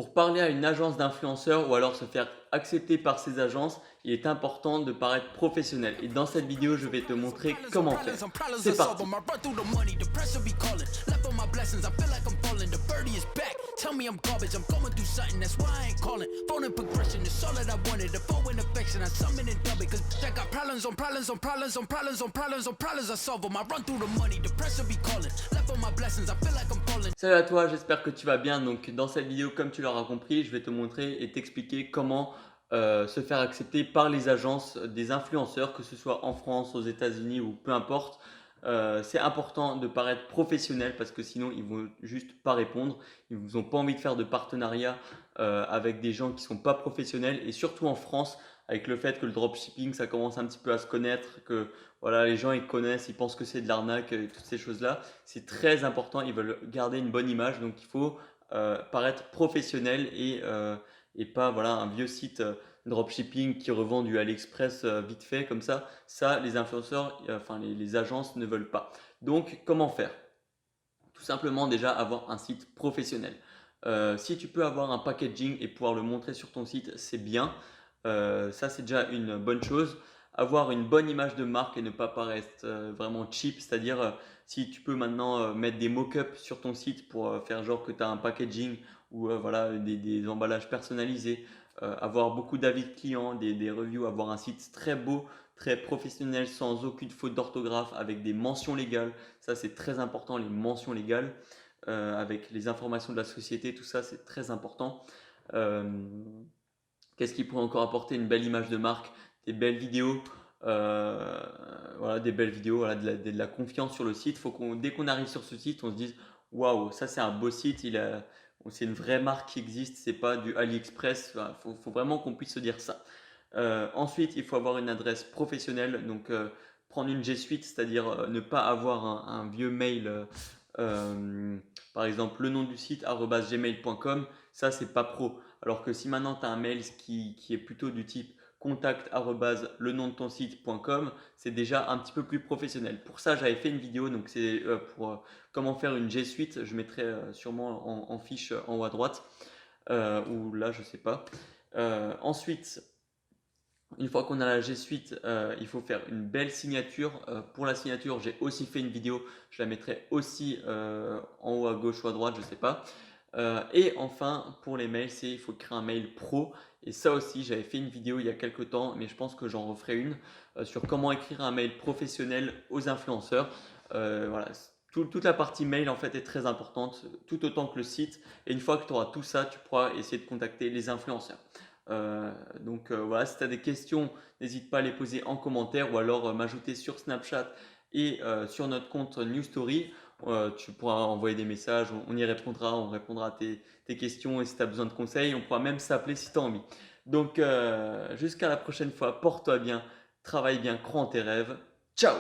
Pour parler à une agence d'influenceurs ou alors se faire accepter par ces agences, il est important de paraître professionnel. Et dans cette vidéo, je vais te montrer comment faire. C'est parti! Salut à toi, j'espère que tu vas bien. Donc dans cette vidéo, comme tu l'auras compris, je vais te montrer et t'expliquer comment se faire accepter par les agences des influenceurs, que ce soit en France, aux États-Unis ou peu importe. C'est important de paraître professionnel parce que sinon ils vont juste pas répondre. Ils n'ont pas envie de faire de partenariat avec des gens qui sont pas professionnels, et surtout en France avec le fait que le dropshipping ça commence un petit peu à se connaître, que voilà, les gens ils connaissent, ils pensent que c'est de l'arnaque et toutes ces choses-là. C'est très important, ils veulent garder une bonne image, donc il faut paraître professionnel et pas voilà, un vieux site dropshipping qui revend du AliExpress vite fait comme ça. Ça, les influenceurs, enfin les agences ne veulent pas. Donc comment faire? Tout simplement déjà avoir un site professionnel. Si tu peux avoir un packaging et pouvoir le montrer sur ton site, c'est bien. Ça, c'est déjà une bonne chose. Avoir une bonne image de marque et ne pas paraître vraiment cheap, c'est-à-dire si tu peux maintenant mettre des mock-ups sur ton site pour faire genre que tu as un packaging ou voilà, des emballages personnalisés, avoir beaucoup d'avis de clients, des reviews, avoir un site très beau, très professionnel, sans aucune faute d'orthographe, avec des mentions légales. Ça, c'est très important, les mentions légales, avec les informations de la société, tout ça, c'est très important. Euh, Qu'est-ce qui pourrait encore apporter une belle image de marque? Des belles vidéos, voilà, des belles vidéos, voilà, de la confiance sur le site. Faut qu'on, dès qu'on arrive sur ce site, on se dise waouh, ça c'est un beau site, c'est une vraie marque qui existe, c'est pas du AliExpress. Voilà, faut vraiment qu'on puisse se dire ça. Ensuite, il faut avoir une adresse professionnelle, donc prendre une G Suite, c'est-à-dire ne pas avoir un vieux mail, euh, par exemple le nom du site @gmail.com, ça c'est pas pro. Alors que si maintenant tu as un mail qui est plutôt du type contact le nom de ton site.com, c'est déjà un petit peu plus professionnel. Pour ça, j'avais fait une vidéo, donc c'est pour comment faire une G Suite. Je mettrai sûrement en fiche en haut à droite, ou là, je sais pas. Ensuite, une fois qu'on a la G Suite, il faut faire une belle signature. Pour la signature, j'ai aussi fait une vidéo. Je la mettrai aussi en haut à gauche ou à droite, je ne sais pas. Et enfin, pour les mails, il faut créer un mail pro. Et ça aussi, j'avais fait une vidéo il y a quelques temps, mais je pense que j'en referai une sur comment écrire un mail professionnel aux influenceurs. Voilà, toute la partie mail en fait est très importante, tout autant que le site. Et une fois que tu auras tout ça, tu pourras essayer de contacter les influenceurs. Donc voilà, si tu as des questions, n'hésite pas à les poser en commentaire ou alors m'ajouter sur Snapchat et sur notre compte New Story. Tu pourras envoyer des messages, on y répondra, on répondra à tes questions, et si tu as besoin de conseils, on pourra même s'appeler si tu as envie. Donc jusqu'à la prochaine fois, porte-toi bien, travaille bien, crois en tes rêves. Ciao!